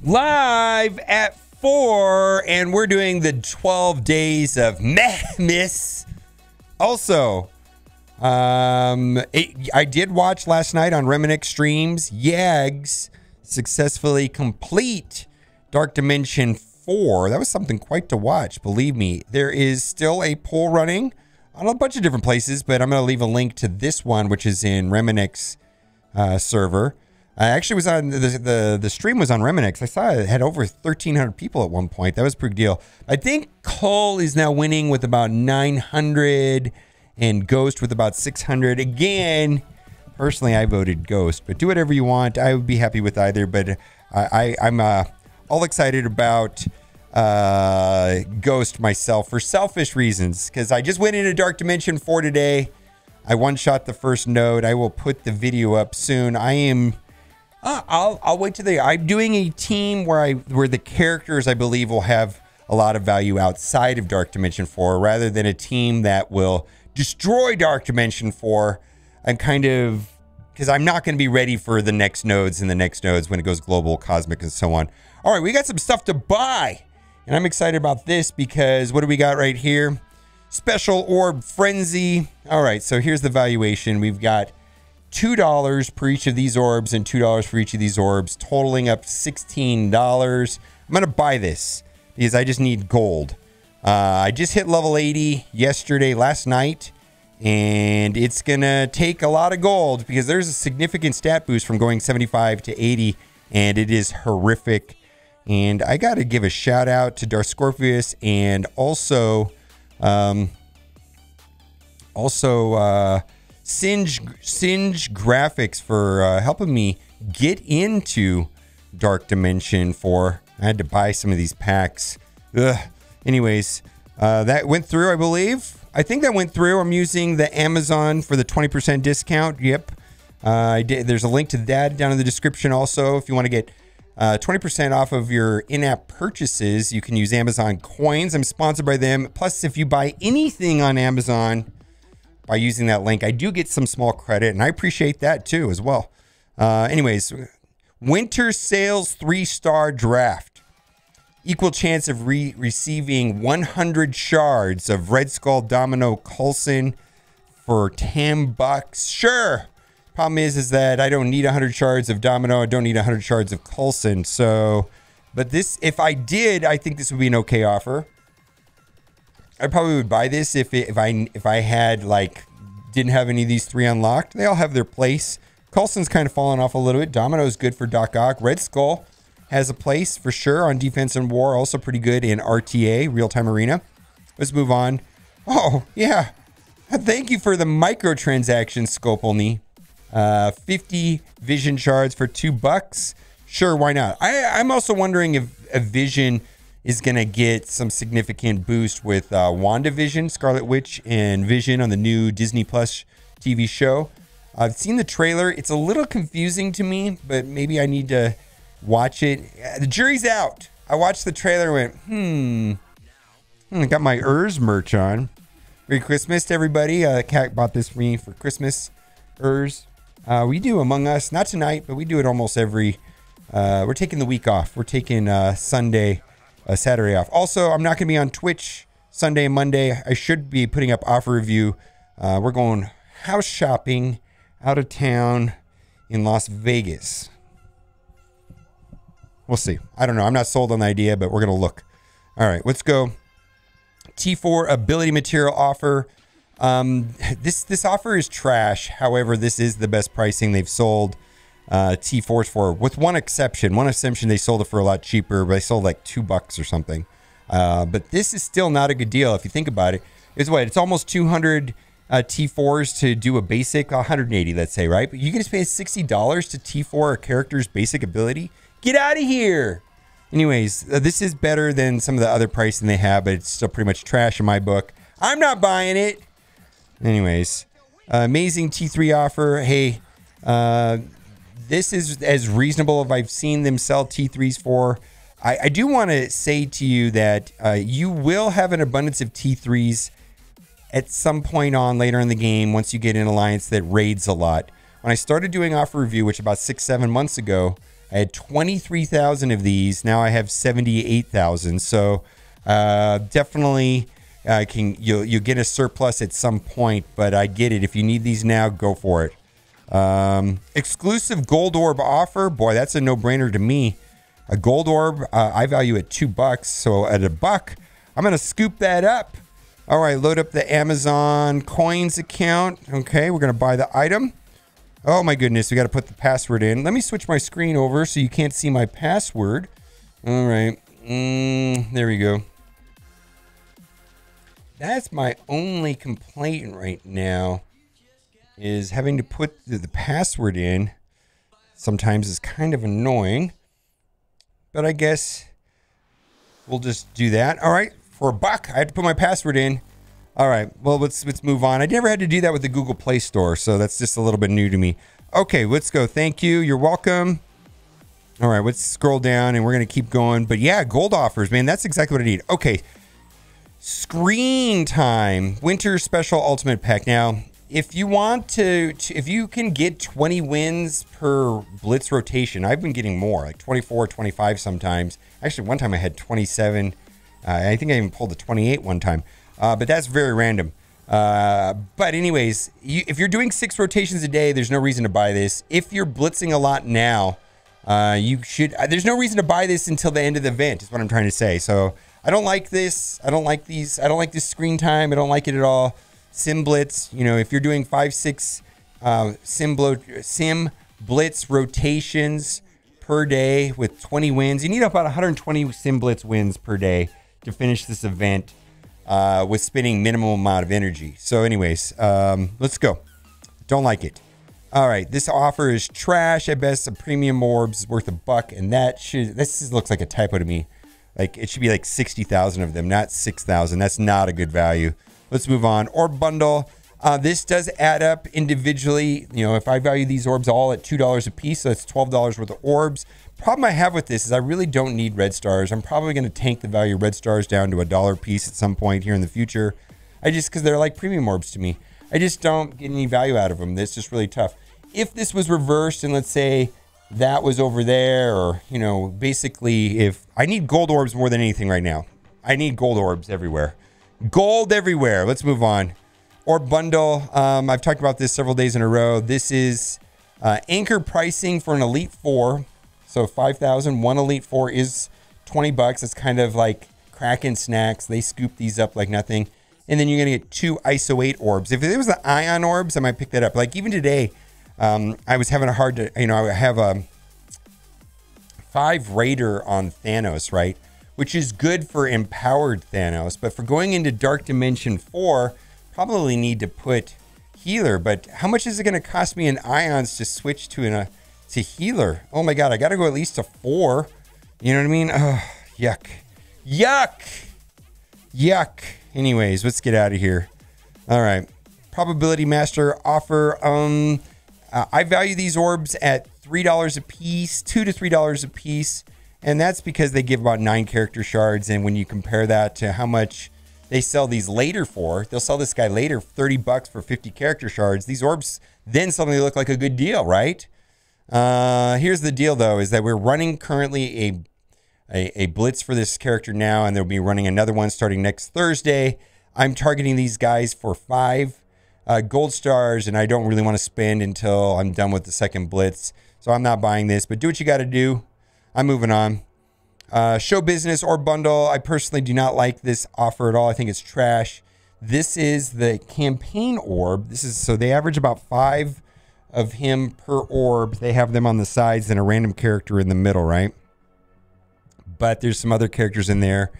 live at 4, and we're doing the 12 days of Mehmis. Also, I did watch last night on Reminick Streams. Yags successfully complete Dark Dimension 4. That was something quite to watch, believe me. There is still a poll running on a bunch of different places, but I'm going to leave a link to this one, which is in Reminick's server. I actually was on the stream was on Reminick's. I saw it had over 1,300 people at one point. That was a pretty deal. I think Cull is now winning with about 900 and Ghost with about 600. Again, personally, I voted Ghost, but do whatever you want. I would be happy with either, but I'm all excited about Ghost myself for selfish reasons, because I just went into Dark Dimension 4 today. I one-shot the first node. I will put the video up soon. I am... I'll wait till I'm doing a team where the characters I believe will have a lot of value outside of Dark Dimension 4, rather than a team that will destroy Dark Dimension 4. I'm kind of, because I'm not going to be ready for the next nodes and the next nodes when it goes global, cosmic, and so on. All right, we got some stuff to buy, and I'm excited about this because what do we got right here? Special Orb Frenzy. All right, so here's the valuation. We've got $2 per each of these orbs and $2 for each of these orbs, totaling up $16. I'm going to buy this because I just need gold. I just hit level 80 last night, and it's going to take a lot of gold because there's a significant stat boost from going 75 to 80, and it is horrific. And I got to give a shout out to Darscorpius and also Singe Graphics for helping me get into Dark Dimension 4. I had to buy some of these packs. Ugh. Anyways, that went through, I believe. I think that went through. I'm using the Amazon for the 20% discount. Yep. I did. There's a link to that down in the description also. If you want to get 20% off of your in-app purchases, you can use Amazon coins. I'm sponsored by them. Plus, if you buy anything on Amazon by using that link, I do get some small credit, and I appreciate that too as well. Anyways, Winter Sales 3-star draft. Equal chance of receiving 100 shards of Red Skull Domino Coulson for $10. Sure. Problem is that I don't need 100 shards of Domino. I don't need 100 shards of Coulson. So, but this, if I did, I think this would be an okay offer. I probably would buy this if I had, like, didn't have any of these three unlocked. They all have their place. Coulson's kind of fallen off a little bit. Domino is good for Doc Ock. Red Skull has a place for sure on Defense and War. Also pretty good in RTA, Real-Time Arena. Let's move on. Oh, yeah. Thank you for the microtransaction, Scopelny. 50 vision shards for $2. Sure, why not? I'm also wondering if a vision is going to get some significant boost with WandaVision, Scarlet Witch, and Vision on the new Disney Plus TV show. I've seen the trailer. It's a little confusing to me, but maybe I need to watch it. The jury's out. I watched the trailer and went, I got my Urs merch on. Merry Christmas to everybody. Kat bought this for me for Christmas. Urs. We do Among Us, not tonight, but we do it almost every... we're taking the week off. We're taking Saturday off. Also, I'm not going to be on Twitch Sunday and Monday. I should be putting up offer review. We're going house shopping out of town in Las Vegas. We'll see. I don't know. I'm not sold on the idea, but we're going to look. All right, let's go. T4 ability material offer. This offer is trash. However, this is the best pricing they've sold T4s for, with one exception. One exception, they sold it for a lot cheaper, but they sold like $2 or something. But this is still not a good deal if you think about it. It's almost 200 T4s to do a basic, 180, let's say, right? But you can just pay $60 to T4 a character's basic ability. Get out of here. Anyways, this is better than some of the other pricing they have, but it's still pretty much trash in my book. I'm not buying it. Anyways, amazing T3 offer. Hey, this is as reasonable as I've seen them sell T3s for. I do want to say to you that you will have an abundance of T3s at some point on later in the game once you get an alliance that raids a lot. When I started doing offer review, which about 6-7 months ago, I had 23,000 of these. Now I have 78,000. So definitely you'll get a surplus at some point, but I get it. If you need these now, go for it. Exclusive gold orb offer. Boy, that's a no-brainer to me. A gold orb, I value at $2. So at $1, I'm going to scoop that up. All right, load up the Amazon coins account. Okay, we're going to buy the item. Oh my goodness, we got to put the password in. Let me switch my screen over so you can't see my password. All right, there we go. That's my only complaint right now, is having to put the password in. Sometimes is kind of annoying, but I guess we'll just do that. All right, for $1, I had to put my password in. All right, well, let's move on. I never had to do that with the Google Play Store, so that's just a little bit new to me. Okay, let's go. Thank you. You're welcome. All right, let's scroll down, and we're going to keep going. But yeah, gold offers, man. That's exactly what I need. Okay, screen time. Winter Special Ultimate Pack. Now, if you want to, if you can get 20 wins per Blitz rotation, I've been getting more, like 24, 25 sometimes. Actually, one time I had 27. I think I even pulled the 28 one time. But that's very random. But anyways, if you're doing 6 rotations a day, there's no reason to buy this. If you're blitzing a lot now, you should. There's no reason to buy this until the end of the event, is what I'm trying to say. So I don't like this. I don't like these. I don't like this screen time. I don't like it at all. Sim blitz. You know, if you're doing 5, 6 sim blitz rotations per day with 20 wins, you need about 120 sim blitz wins per day to finish this event. With spending minimum amount of energy. So anyways, let's go. Don't like it. All right, this offer is trash at best. A premium orbs worth $1, and this looks like a typo to me. Like, it should be like 60,000 of them, not 6,000. That's not a good value. Let's move on. Orb bundle. This does add up individually. You know, if I value these orbs all at $2 a piece, so that's $12 worth of orbs. Problem I have with this is I really don't need red stars. I'm probably going to tank the value of red stars down to $1 a piece at some point here in the future. Because they're like premium orbs to me. I just don't get any value out of them. It's just really tough. If this was reversed and let's say that was over there, or, you know, basically if I need gold orbs more than anything right now. I need gold orbs everywhere. Gold everywhere. Let's move on. Orb bundle. I've talked about this several days in a row. This is anchor pricing for an Elite 4. So 5,000, one Elite 4 is $20. It's kind of like Kraken snacks. They scoop these up like nothing. And then you're going to get 2 ISO 8 orbs. If it was the ion orbs, I might pick that up. Like even today, I was having a hard to, you know, I have a 5 Raider on Thanos, right? Which is good for empowered Thanos. But for going into Dark Dimension 4, probably need to put healer. But how much is it going to cost me in ions to switch to to healer? Oh my god, I gotta go at least to 4. You know what I mean? Oh, yuck. Anyways, let's get out of here. All right, probability master offer. I value these orbs at $3 a piece, $2 to $3 a piece, and that's because they give about 9 character shards. And when you compare that to how much they sell these later for, they'll sell this guy later $30 for 50 character shards. These orbs then suddenly look like a good deal, right? Here's the deal though, is that we're running currently a blitz for this character now, and they'll be running another one starting next Thursday. I'm targeting these guys for 5 gold stars, and I don't really want to spend until I'm done with the second blitz. So I'm not buying this, but do what you got to do. I'm moving on. Show business or bundle. I personally do not like this offer at all. I think it's trash. This is the campaign orb. So they average about 5 of him per orb. They have them on the sides and a random character in the middle, right? But there's some other characters in there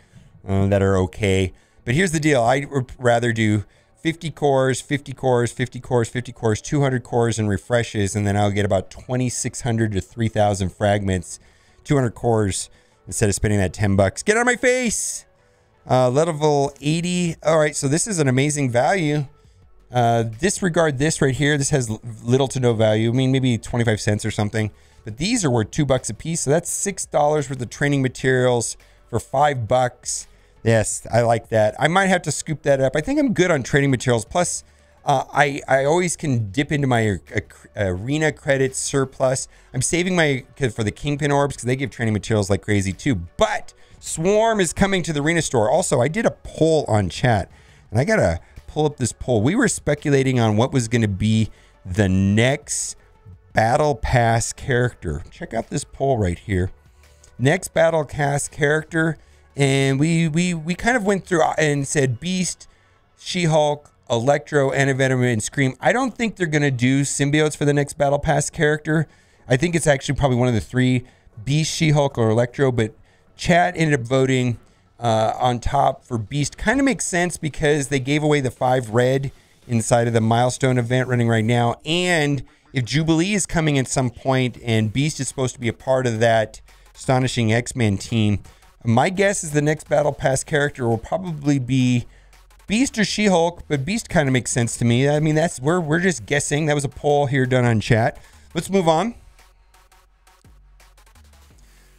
that are okay. But here's the deal. I would rather do 50 cores, 50 cores, 50 cores, 50 cores, 200 cores and refreshes, and then I'll get about 2,600 to 3,000 fragments, 200 cores instead of spending that $10. Get out of my face! Level 80. All right, so this is an amazing value. Disregard this right here. This has little to no value. I mean, maybe 25 cents or something. But these are worth $2 a piece. So that's $6 worth of training materials for $5. Yes, I like that. I might have to scoop that up. I think I'm good on training materials. Plus, I always can dip into my arena credits surplus. I'm saving my for the Kingpin orbs because they give training materials like crazy too. But Swarm is coming to the arena store. Also, I did a poll on chat, and I gotta pull up this poll. We were speculating on what was going to be the next Battle Pass character. Check out this poll right here. Next Battle Pass character, and we kind of went through and said Beast, She-Hulk, Electro, Antivenom, and Scream. I don't think they're going to do symbiotes for the next Battle Pass character. I think it's actually probably one of the three, Beast, She-Hulk, or Electro, but chat ended up voting on top for Beast. Kind of makes sense because they gave away the 5 red inside of the milestone event running right now, and if Jubilee is coming at some point and Beast is supposed to be a part of that astonishing X-Men team, my guess is the next Battle Pass character will probably be Beast or She-Hulk, but Beast kind of makes sense to me. I mean, that's we're just guessing. That was a poll here done on chat. Let's move on.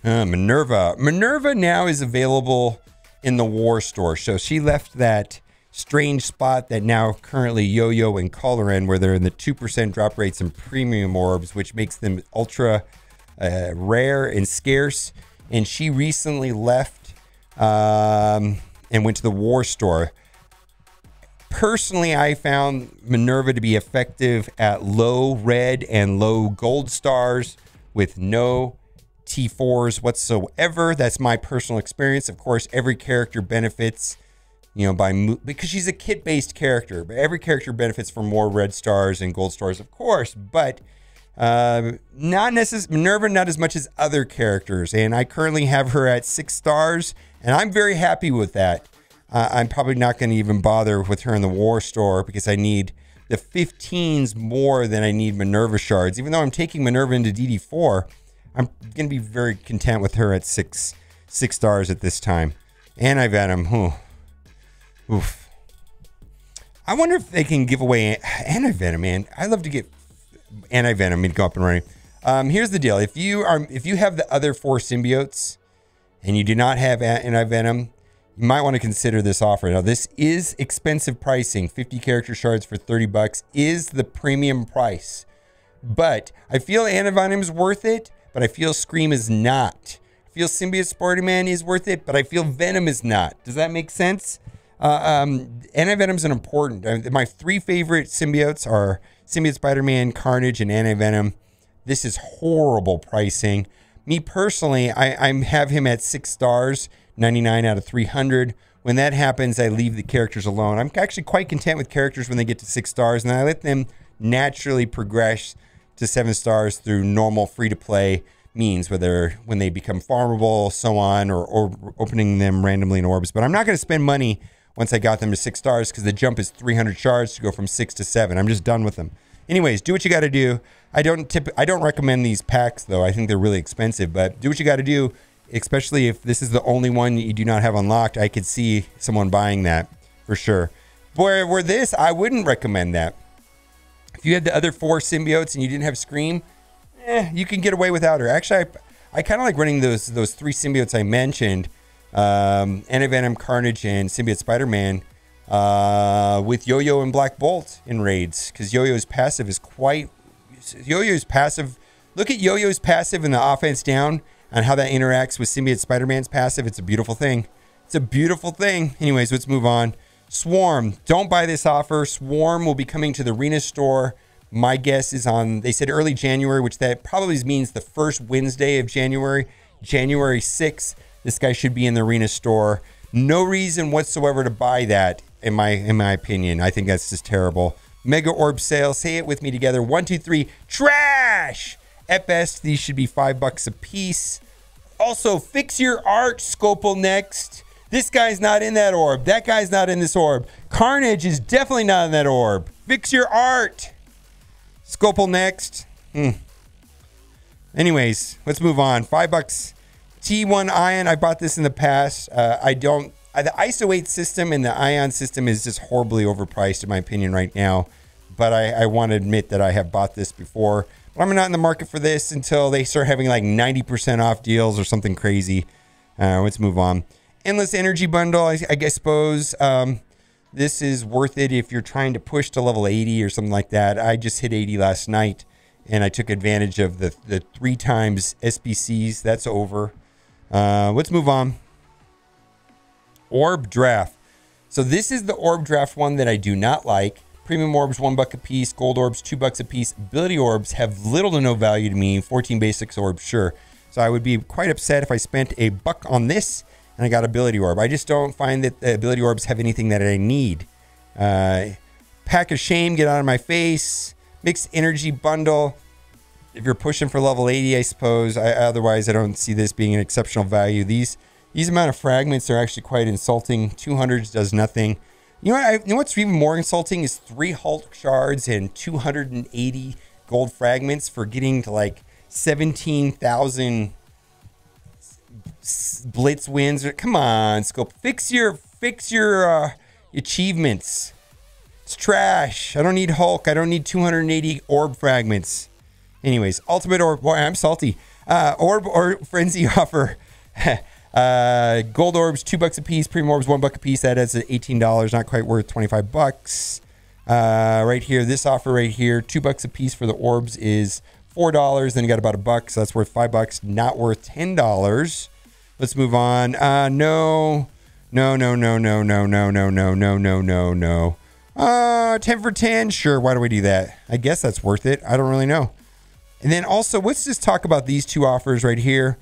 Minerva. Minerva now is available in the War Store. So she left that strange spot that now currently Yo-Yo and Cull are in, where they're in the 2% drop rates and premium orbs, which makes them ultra rare and scarce. And she recently left and went to the War Store. Personally, I found Minerva to be effective at low red and low gold stars with no T4s whatsoever. That's my personal experience. Of course, every character benefits, because she's a kit-based character. But every character benefits from more red stars and gold stars, of course. But not necessarily Minerva, not as much as other characters. And I currently have her at 6 stars, and I'm very happy with that. I'm probably not going to even bother with her in the War Store because I need the 15s more than I need Minerva shards. Even though I'm taking Minerva into DD4, I'm going to be very content with her at 6 stars at this time. Antivenom. Oof. I wonder if they can give away Antivenom, man. I'd love to get Antivenom and go up and running. Here's the deal. If you have the other 4 symbiotes and you do not have Antivenom, you might want to consider this offer. Now, this is expensive pricing. 50 character shards for $30 is the premium price. But I feel Antivenom is worth it, but I feel Scream is not. I feel Symbiote Spider-Man is worth it, but I feel Venom is not. Does that make sense? Antivenom is an important. My 3 favorite symbiotes are Symbiote Spider-Man, Carnage, and Antivenom. This is horrible pricing. Me personally, I have him at 6 stars. 99 out of 300. When that happens, I leave the characters alone. I'm actually quite content with characters when they get to 6 stars, and I let them naturally progress to 7 stars through normal free-to-play means, whether when they become farmable, so on, or opening them randomly in orbs. But I'm not going to spend money once I got them to 6 stars because the jump is 300 shards to go from 6 to 7. I'm just done with them. Anyways, do what you got to do. I don't recommend these packs, though. I think they're really expensive, but do what you got to do. Especially if this is the only one you do not have unlocked, I could see someone buying that for sure. Where this, I wouldn't recommend that. If you had the other 4 symbiotes and you didn't have Scream, you can get away without her. Actually, I kind of like running those 3 symbiotes I mentioned, Antivenom, Carnage, and Symbiote Spider-Man with Yo-Yo and Black Bolt in raids, because Yo-Yo's passive is quite... Yo-Yo's passive... Look at Yo-Yo's passive in the offense down, and how that interacts with Symbiote Spider-Man's passive. It's a beautiful thing. It's a beautiful thing. Anyways, let's move on. Swarm. Don't buy this offer. Swarm will be coming to the arena store. My guess is on, they said early January, which that probably means the first Wednesday of January. January 6th, this guy should be in the arena store. No reason whatsoever to buy that, in my opinion. I think that's just terrible. Mega Orb sale. Say it with me together. 1, 2, 3. Trash! At best, these should be $5 a piece. Also, fix your art, Scopel next. This guy's not in that orb. That guy's not in this orb. Carnage is definitely not in that orb. Fix your art. Scopel next. Anyways, let's move on. $5. T1 Ion. I bought this in the past. The ISO 8 system and the Ion system is just horribly overpriced in my opinion right now. But I want to admit that I have bought this before. I'm not in the market for this until they start having like 90% off deals or something crazy. Let's move on. Endless Energy Bundle, I suppose. This is worth it if you're trying to push to level 80 or something like that. I just hit 80 last night, and I took advantage of the 3 times SBCs. That's over. Let's move on. Orb Draft. So this is the Orb Draft one that I do not like. Premium orbs, $1 a piece. Gold orbs, $2 a piece. Ability orbs have little to no value to me. 14 basics orbs, sure. So I would be quite upset if I spent $1 on this and I got ability orb. I just don't find that the ability orbs have anything that I need. Pack of Shame, get out of my face. Mixed energy bundle. If you're pushing for level 80, I suppose. Otherwise, I don't see this being an exceptional value. These amount of fragments are actually quite insulting. 200s does nothing. You know what's even more insulting is 3 Hulk shards and 280 gold fragments for getting to like 17,000 blitz wins. Come on, Scope. Fix your achievements. It's trash. I don't need Hulk. I don't need 280 orb fragments. Anyways, ultimate orb. Boy, I'm salty. Orb Frenzy offer. Gold orbs, $2 a piece. Premium orbs, $1 a piece. That is $18. Not quite worth $25. Right here, this offer right here, $2 a piece for the orbs is $4. Then you got about $1, so that's worth $5. Not worth $10. Let's move on. No. 10 for 10. Sure. Why do we do that? I guess that's worth it. I don't really know. And then also, let's just talk about these 2 offers right here.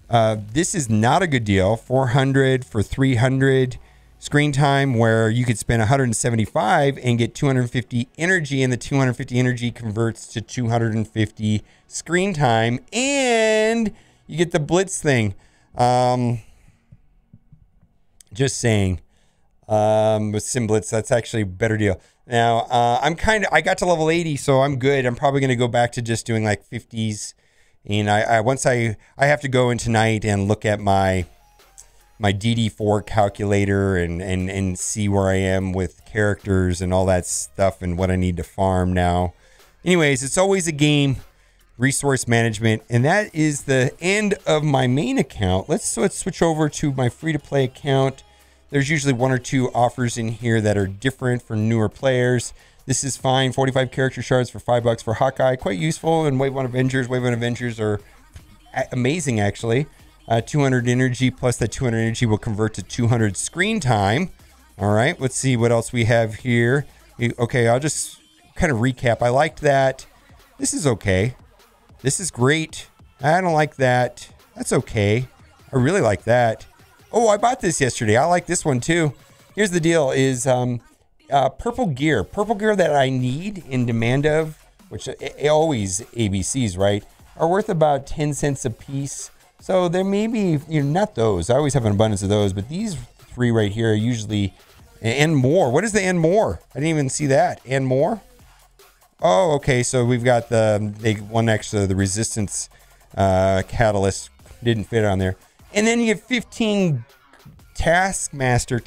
This is not a good deal. 400 for 300 screen time, where you could spend 175 and get 250 energy, and the 250 energy converts to 250 screen time, and you get the blitz thing. Just saying. With Sim Blitz, that's actually a better deal. Now, I got to level 80, so I'm good. I'm probably going to go back to just doing like 50s. And I have to go in tonight and look at my DD4 calculator and see where I am with characters and all that stuff and what I need to farm now. Anyways, it's always a game, resource management, and that is the end of my main account. Let's switch over to my free-to-play account. There's usually 1 or 2 offers in here that are different for newer players. This is fine. 45 character shards for $5 for Hawkeye. Quite useful. And Wave 1 Avengers. Wave 1 Avengers are amazing, actually. 200 energy plus that 200 energy will convert to 200 screen time. All right. Let's see what else we have here. Okay, I'll just kind of recap. I liked that. This is okay. This is great. I don't like that. That's okay. I really like that. Oh, I bought this yesterday. I like this one too. Here's the deal is purple gear that I need in demand of, which always ABCs, right, are worth about 10 cents a piece. So there may be, not those. I always have an abundance of those, but these 3 right here are usually, and more. What is the and more? I didn't even see that. And more? Oh, okay. So we've got the one next to the resistance catalyst. Didn't fit on there. And then you get 15 Taskmaster,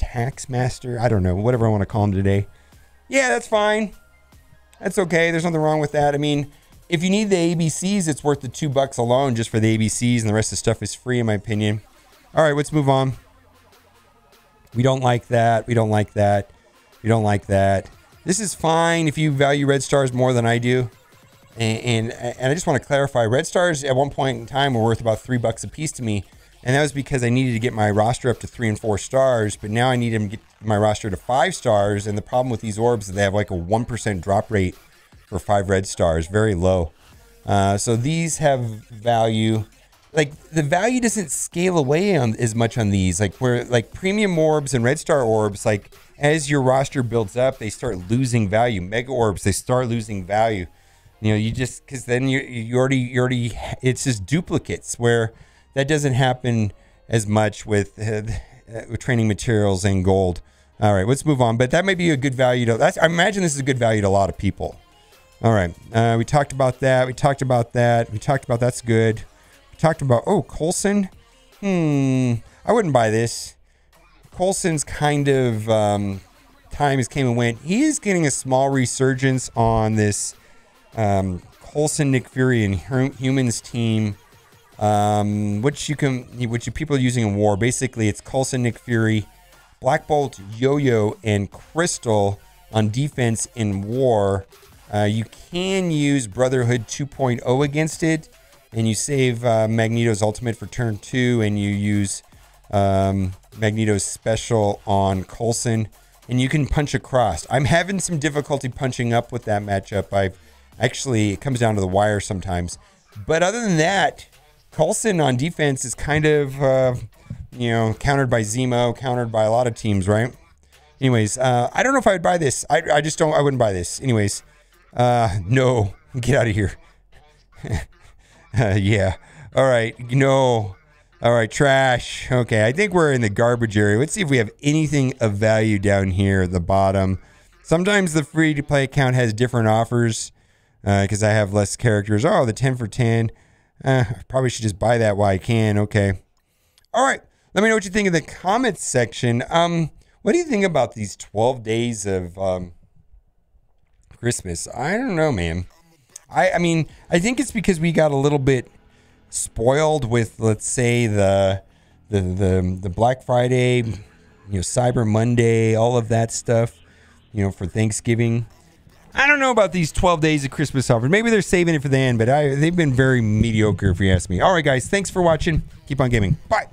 I don't know, whatever I want to call them today. Yeah, that's fine. That's okay. There's nothing wrong with that. I mean, if you need the ABCs, it's worth the $2 alone just for the ABCs, and the rest of the stuff is free, in my opinion. All right, let's move on. We don't like that. We don't like that. We don't like that. This is fine if you value red stars more than I do. And I just want to clarify, red stars at one point in time were worth about $3 a piece to me. And that was because I needed to get my roster up to 3 and 4 stars, but now I need to get my roster to 5 stars. And the problem with these orbs is they have like a 1% drop rate for 5 red stars, very low. So these have value. Like the value doesn't scale away on as much on these. Like where like premium orbs and red star orbs, like as your roster builds up, they start losing value. Mega orbs, they start losing value. You just because then you already it's just duplicates where. That doesn't happen as much with training materials and gold. All right, let's move on. But that may be a good value to. I imagine this is a good value to a lot of people. All right, we talked about that. We talked about that's good. We talked about Coulson. I wouldn't buy this. Coulson's kind of time has came and went. He is getting a small resurgence on this Coulson, Nick Fury, and Humans team. Which people are using in war. Basically, it's Coulson, Nick Fury, Black Bolt, Yo-Yo, and Crystal on defense in war. You can use Brotherhood 2.0 against it, and you save Magneto's ultimate for turn 2, and you use Magneto's special on Coulson, and you can punch across. I'm having some difficulty punching up with that matchup. It comes down to the wire sometimes. But other than that, Coulson on defense is kind of, countered by Zemo, countered by a lot of teams, right? Anyways, I don't know if I would buy this. I wouldn't buy this. Anyways, no, get out of here. Yeah. All right. No. All right. Trash. Okay. I think we're in the garbage area. Let's see if we have anything of value down here at the bottom. Sometimes the free to play account has different offers because I have less characters. Oh, the 10 for 10. Probably should just buy that while I can. Okay. All right. Let me know what you think in the comments section. What do you think about these 12 days of Christmas? I don't know, man. I mean, I think it's because we got a little bit spoiled with, let's say, the Black Friday, Cyber Monday, all of that stuff, for Thanksgiving. I don't know about these 12 days of Christmas offers. Maybe they're saving it for the end, but they've been very mediocre if you ask me. All right, guys, thanks for watching. Keep on gaming. Bye.